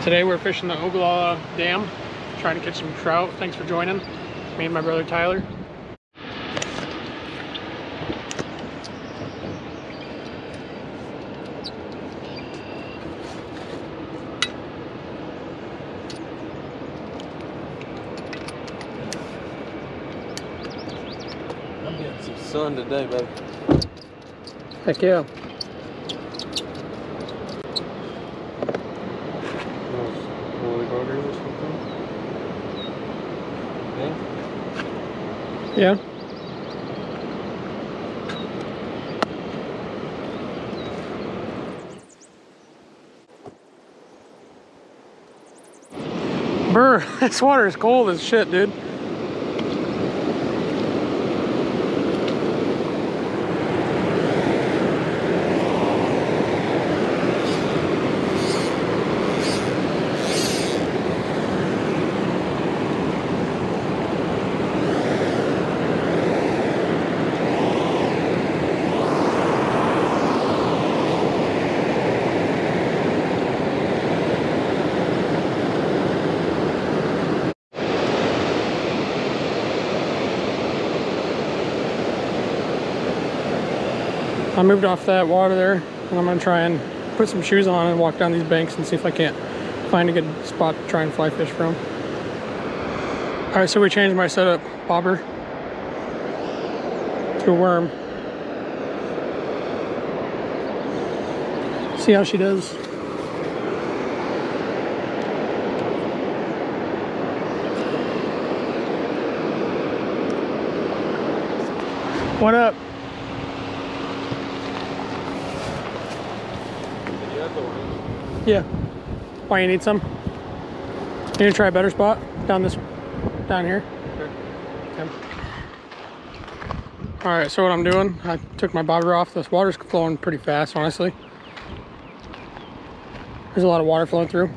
Today we're fishing the Ogallala Dam, trying to catch some trout. Thanks for joining. Me and my brother Tyler. I'm getting some sun today, baby. Heck yeah. Holy buggers or something? Yeah. Brr, this water is cold as shit, dude. I moved off that water there, and I'm gonna try and put some shoes on and walk down these banks and see if I can't find a good spot to try and fly fish from. All right, so we changed my setup, bobber to a worm. See how she does. What up? Yeah. Why, you need some? You need to try a better spot? Down here? Sure. Okay. Alright, so what I'm doing, I took my bobber off. This water's flowing pretty fast, honestly. There's a lot of water flowing through.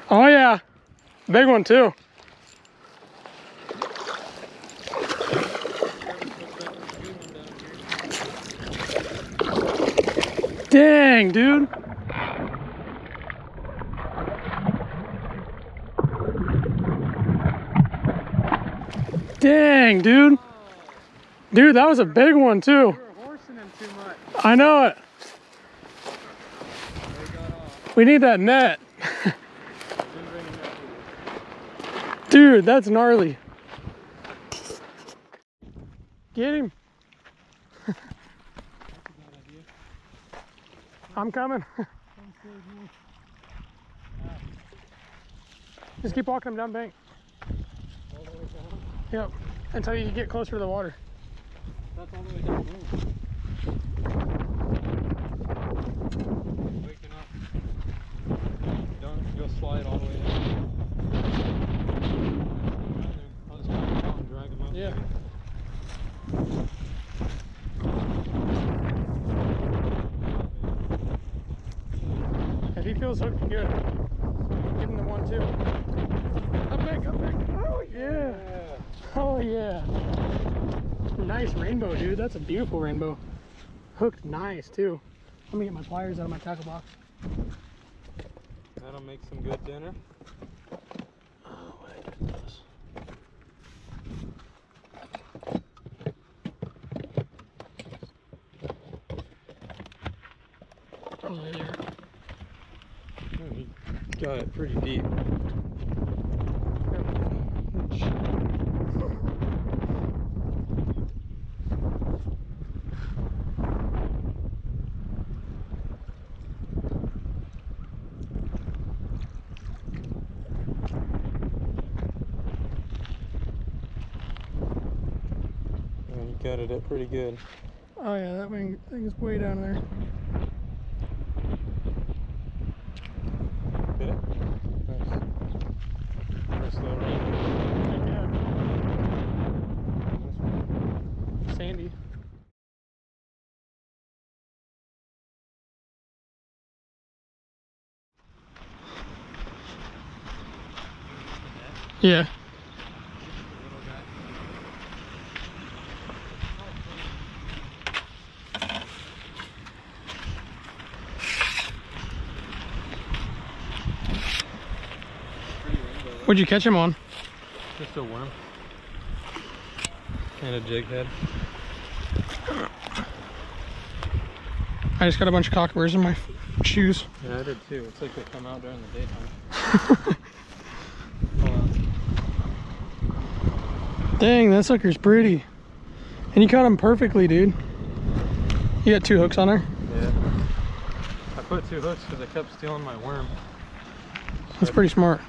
Oh yeah, big one too. Dang, dude. Dang, dude. Dude, that was a big one too. You were horsing him too much. I know it. We need that net. Dude, that's gnarly. Get him. I'm coming. Just keep walking him down bank. All the way down? Yep, until you get closer to the water. That's all the way down. Waking up. Don't go slide all the way down. I'll just climb out and drag him up. Yeah. If he feels hooked, good. Give him the one too. Up big, up big. Oh yeah. Oh yeah. Nice rainbow, dude. That's a beautiful rainbow. Hooked nice too. Let me get my pliers out of my tackle box. That'll make some good dinner. Oh my goodness. Oh, there. Oh, he got it pretty deep. He got it up pretty good. Oh yeah, that thing is way down there. Hit it? Nice. Nice little rainbow. Yeah. Sandy. Yeah. What'd you catch him on? Just a worm. And a jig head. I just got a bunch of cockburrs in my shoes. Yeah, I did too. It's like they come out during the daytime. Dang, that sucker's pretty. And you caught him perfectly, dude. You got 2 hooks on her? Yeah. I put 2 hooks because I kept stealing my worm. That's pretty smart.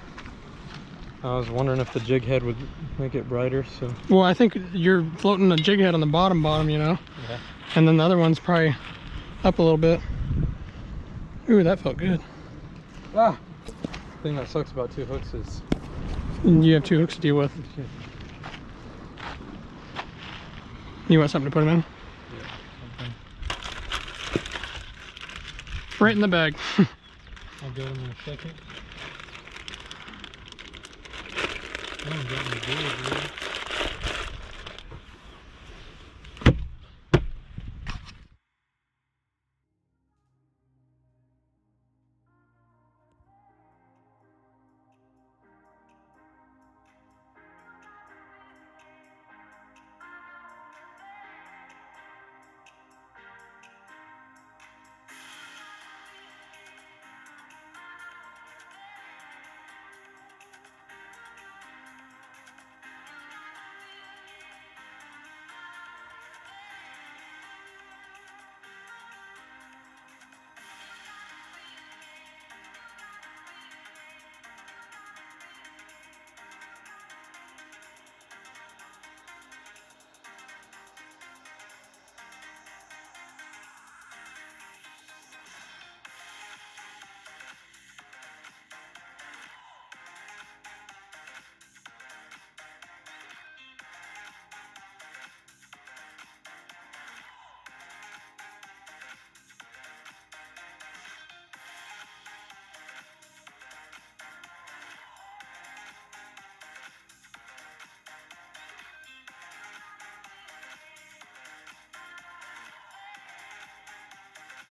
I was wondering if the jig head would make it brighter, so. Well, I think you're floating a jig head on the bottom, you know? Yeah. And then the other one's probably up a little bit. Ooh, that felt good. Ah! The thing that sucks about 2 hooks is... You have 2 hooks to deal with. You want something to put them in? Yeah, something. Right in the bag. I'll get them in a second. I don't get any good, dude.